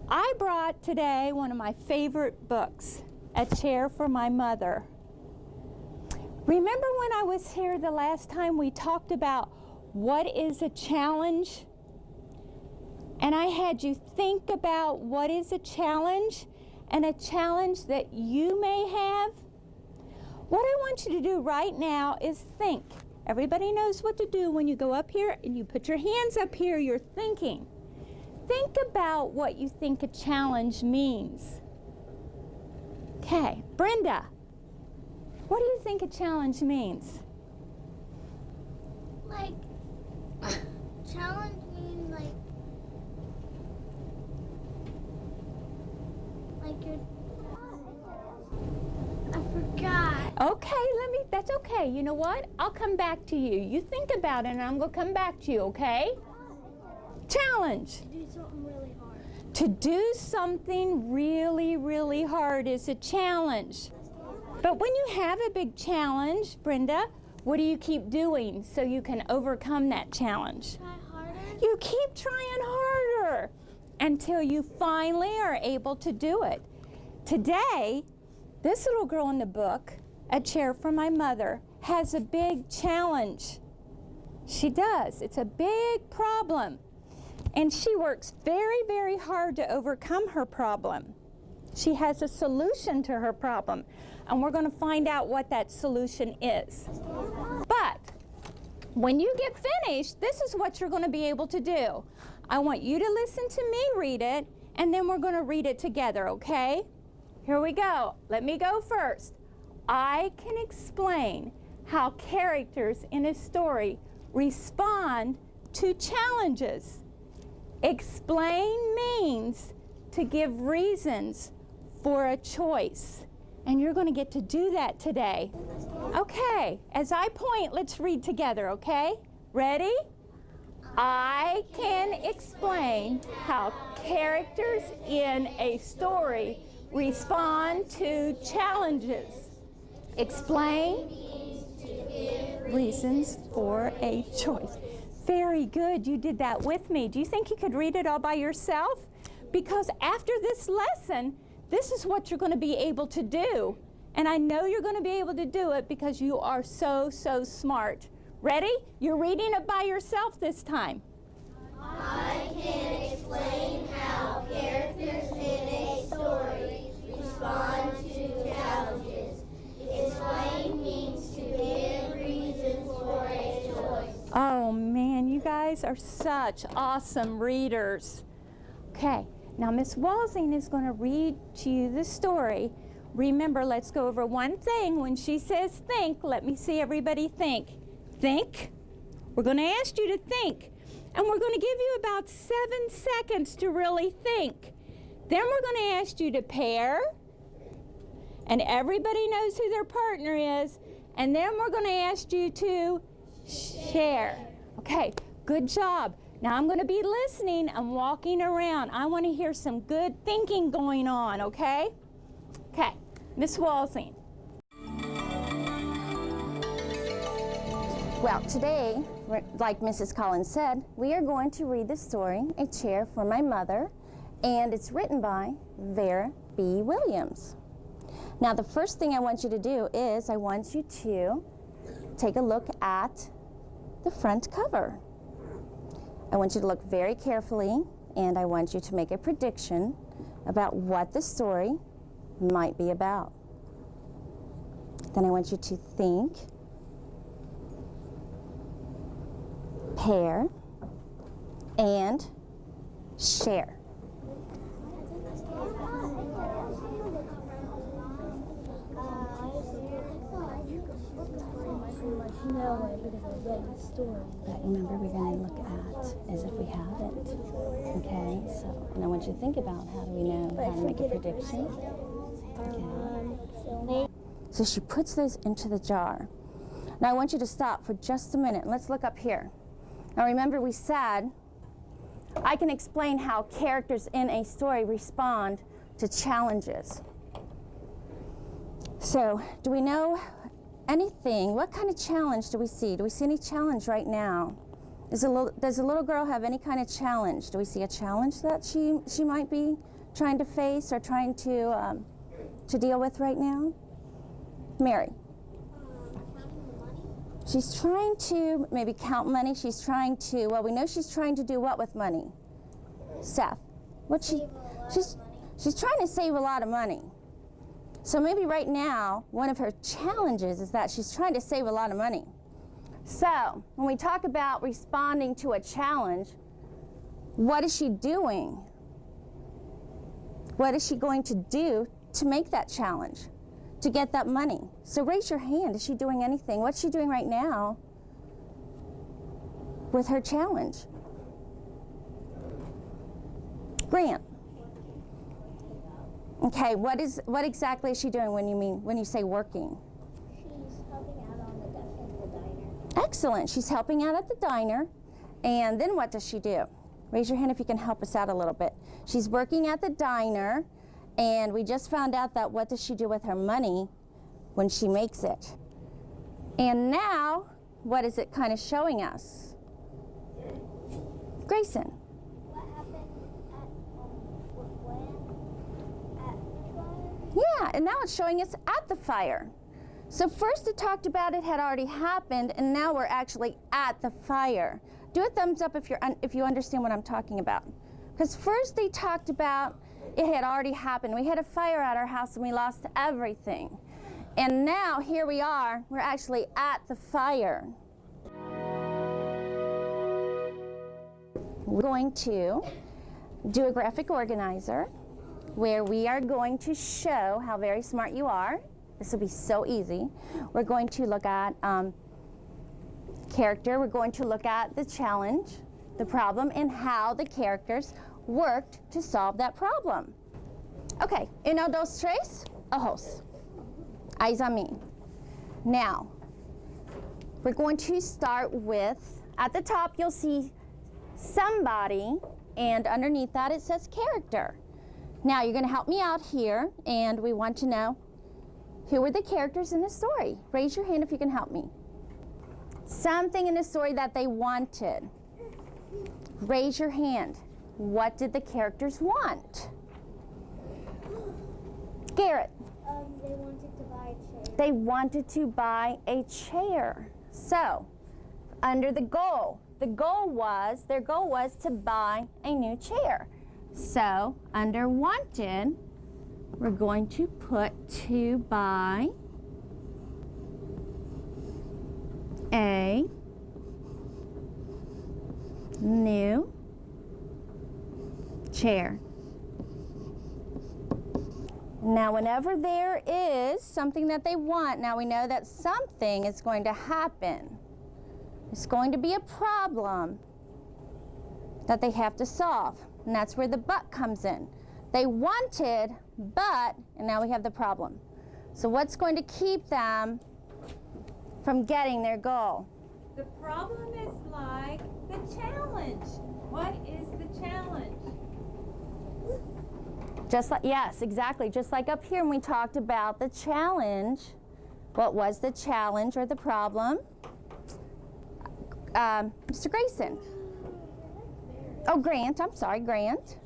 I brought today one of my favorite books, A Chair for My Mother. Remember when I was here the last time we talked about what is a challenge? And I had you think about what is a challenge and a challenge that you may have. What I want you to do right now is think. Everybody knows what to do when you go up here and you put your hands up here, you're thinking. Think about what you think a challenge means. Okay, Brenda, what do you think a challenge means? Like, challenge means like you're, I forgot. Okay, that's okay. You know what? I'll come back to you. You think about it and I'm gonna come back to you, okay? Challenge. To do something really hard. To do something really, really hard is a challenge. But when you have a big challenge, Brenda, what do you keep doing so you can overcome that challenge? Try harder. You keep trying harder until you finally are able to do it. Today, this little girl in the book, A Chair for My Mother, has a big challenge. She does. It's a big problem. And she works very, very hard to overcome her problem. She has a solution to her problem. And we're going to find out what that solution is. But when you get finished, this is what you're going to be able to do. I want you to listen to me read it, and then we're going to read it together, okay? Here we go. Let me go first. I can explain how characters in a story respond to challenges. Explain means to give reasons for a choice. And you're going to get to do that today. Okay, as I point, let's read together, okay? Ready? I can explain how characters in a story respond to challenges. Explain reasons for a choice. Very good, you did that with me. Do you think you could read it all by yourself? Because after this lesson, this is what you're going to be able to do. And I know you're going to be able to do it because you are so, so smart. Ready? You're reading it by yourself this time. I can explain how characters in a story respond to challenges. Explain means to give reasons for a choice. Oh man, you guys are such awesome readers. Okay, now Miss Wolsing is going to read to you the story. Remember, let's go over one thing. When she says think, let me see everybody think. Think. We're going to ask you to think. And we're going to give you about 7 seconds to really think. Then we're going to ask you to pair. And everybody knows who their partner is. And then we're going to ask you to share. Okay, good job. Now I'm going to be listening and walking around. I want to hear some good thinking going on, okay? Okay, Miss Wolsing. Well, today, like Mrs. Collins said, we are going to read the story, A Chair for My Mother, and it's written by Vera B. Williams. Now, the first thing I want you to do is I want you to take a look at the front cover. I want you to look very carefully, and I want you to make a prediction about what the story might be about. Then I want you to think, pair, and share. But remember, we're going to look at as if we have it. Okay, so, and I want you to think about how do we know how to make a prediction. Okay. So she puts those into the jar. Now I want you to stop for just a minute. Let's look up here. Now remember, we said I can explain how characters in a story respond to challenges. So, do we know anything? What kind of challenge do we see? Do we see any challenge right now? Does the little girl have any kind of challenge? Do we see a challenge that she might be trying to face or trying to deal with right now? Mary. She's trying to maybe count money. She's trying to, well, we know she's trying to do what with money? Seth. She's trying to save a lot of money. So maybe right now, one of her challenges is that she's trying to save a lot of money. So when we talk about responding to a challenge, what is she doing? What is she going to do to make that challenge, to get that money? So raise your hand. Is she doing anything? What's she doing right now with her challenge? Grant. Okay, what exactly is she doing when you say working? She's helping out at the diner. Excellent. She's helping out at the diner. And then what does she do? Raise your hand if you can help us out a little bit. She's working at the diner, and we just found out that what does she do with her money when she makes it? And now, what is it kind of showing us? Grayson. What happened at the fire? Yeah, and now it's showing us at the fire. So first it talked about it had already happened, and now we're actually at the fire. Do a thumbs up if you understand what I'm talking about. Because first they talked about it had already happened. We had a fire at our house and we lost everything. And now here we are, we're actually at the fire. We're going to do a graphic organizer where we are going to show how very smart you are. This will be so easy. We're going to look at character. We're going to look at the challenge, the problem, and how the characters worked to solve that problem. Okay, 1, 2, 3, ojos. Eyes on me. Now, we're going to start with, at the top you'll see somebody, and underneath that it says character. Now you're going to help me out here, and we want to know who were the characters in the story. Raise your hand if you can help me. Something in the story that they wanted. Raise your hand. What did the characters want? Garrett. They wanted to buy a chair. They wanted to buy a chair. So, under the goal, their goal was to buy a new chair. So, under wanted, we're going to put to buy a new chair. Now, whenever there is something that they want, now we know that something is going to happen. It's going to be a problem that they have to solve, and that's where the but comes in. They wanted, but, and now we have the problem. So what's going to keep them from getting their goal? The problem is like the challenge. What is the challenge? Just like, yes, exactly. Just like up here when we talked about the challenge. What was the challenge or the problem? Mr. Grayson. Oh, Grant. I'm sorry, Grant.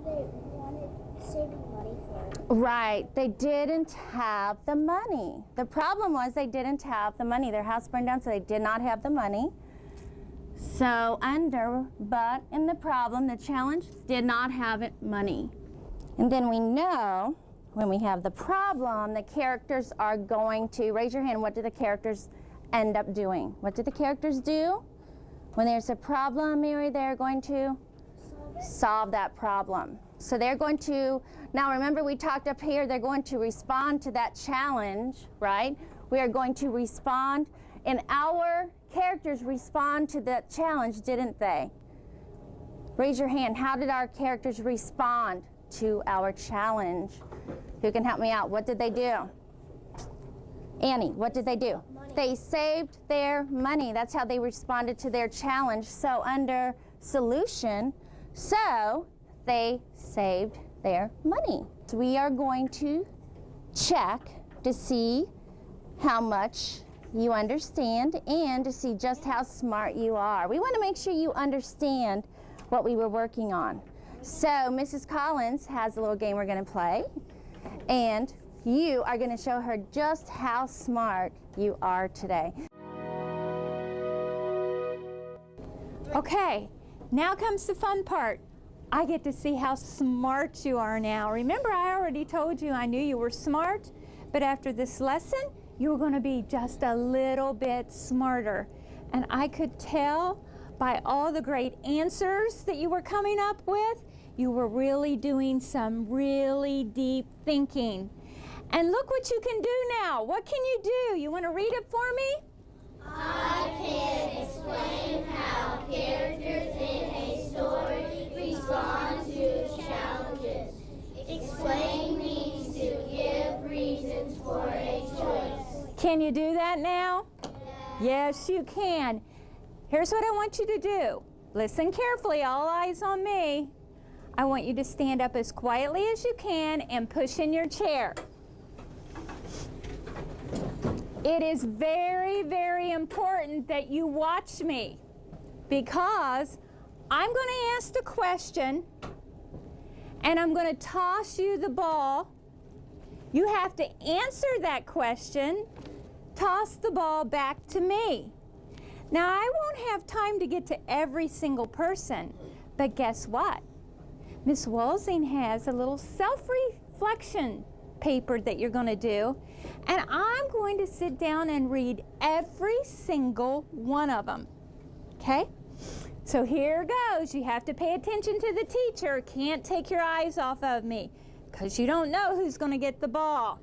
They wanted saving money for it. Right. They didn't have the money. The problem was they didn't have the money. Their house burned down, so they did not have the money. So under but in the problem, the challenge, did not have it money. And then we know when we have the problem, the characters are going to, raise your hand, what do the characters end up doing? What do the characters do? When there's a problem, Mary, they're going to solve that problem. So they're going to, now remember we talked up here, they're going to respond to that challenge, right? We are going to respond, and our characters respond to that challenge, didn't they? Raise your hand. How did our characters respond to our challenge? Who can help me out? What did they do? Annie, what did they do? Money. They saved their money. That's how they responded to their challenge. So under solution, so they saved their money. So we are going to check to see how much you understand and to see just how smart you are. We want to make sure you understand what we were working on. So Mrs. Collins has a little game we're going to play, and you are going to show her just how smart you are today. Okay, now comes the fun part. I get to see how smart you are now. Remember, I already told you I knew you were smart, but after this lesson, you were going to be just a little bit smarter. And I could tell by all the great answers that you were coming up with, you were really doing some really deep thinking. And look what you can do now. What can you do? You want to read it for me? I can explain how characters in a story respond to challenges. Explain means to give reasons for a choice. Can you do that now? Yes, you can. Here's what I want you to do. Listen carefully, all eyes on me. I want you to stand up as quietly as you can and push in your chair. It is very, very important that you watch me because I'm going to ask the question and I'm going to toss you the ball. You have to answer that question, toss the ball back to me. Now, I won't have time to get to every single person, but guess what? Miss Wolsing has a little self-reflection paper that you're going to do, and I'm going to sit down and read every single one of them, okay? So here goes. You have to pay attention to the teacher. Can't take your eyes off of me because you don't know who's going to get the ball.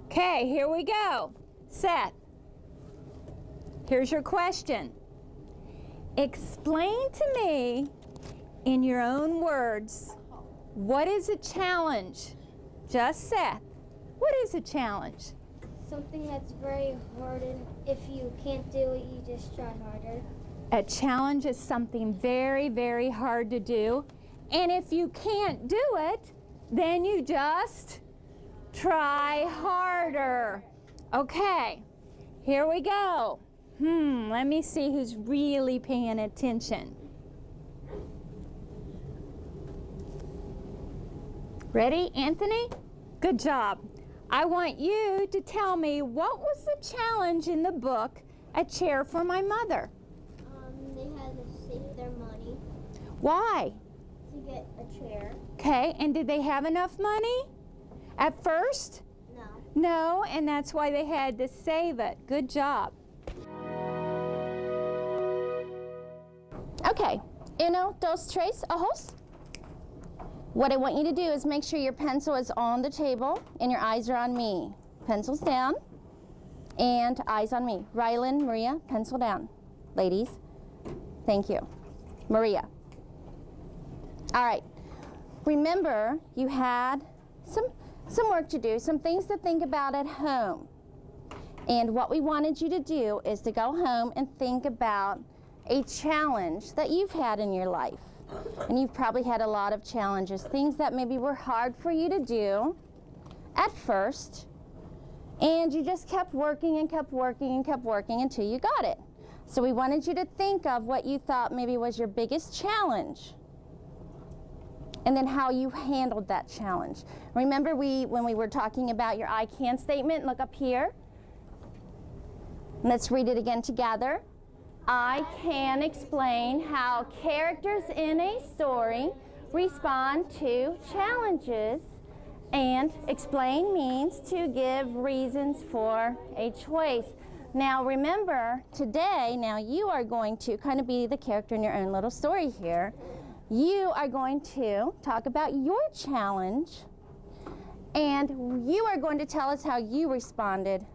Okay, here we go. Seth, here's your question. Explain to me in your own words, what is a challenge? Just Seth, what is a challenge? Something that's very hard, and if you can't do it, you just try harder. A challenge is something very, very hard to do. And if you can't do it, then you just try harder. Okay, here we go. Let me see who's really paying attention. Ready, Anthony? Good job. I want you to tell me what was the challenge in the book, A Chair for My Mother? They had to save their money Why? to get a chair. Okay, and did they have enough money at first? No. No, and that's why they had to save it. Good job. Okay, uno, dos, tres, ojos. What I want you to do is make sure your pencil is on the table and your eyes are on me. Pencils down and eyes on me. Rylan, Maria, pencil down. Ladies, thank you. Maria. All right, remember you had some work to do, some things to think about at home. And what we wanted you to do is to go home and think about a challenge that you've had in your life. And you've probably had a lot of challenges, things that maybe were hard for you to do at first, and you just kept working and kept working and kept working until you got it. So we wanted you to think of what you thought maybe was your biggest challenge, and then how you handled that challenge. Remember when we were talking about your I can statement, look up here. Let's read it again together. I can explain how characters in a story respond to challenges, and explain means to give reasons for a choice. Now remember, today, now you are going to kind of be the character in your own little story here. You are going to talk about your challenge, and you are going to tell us how you responded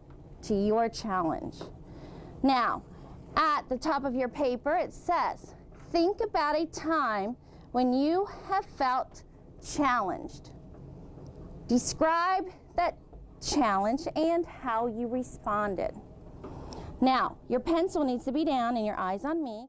to your challenge. Now, at the top of your paper, it says, think about a time when you have felt challenged. Describe that challenge and how you responded. Now, your pencil needs to be down and your eyes on me.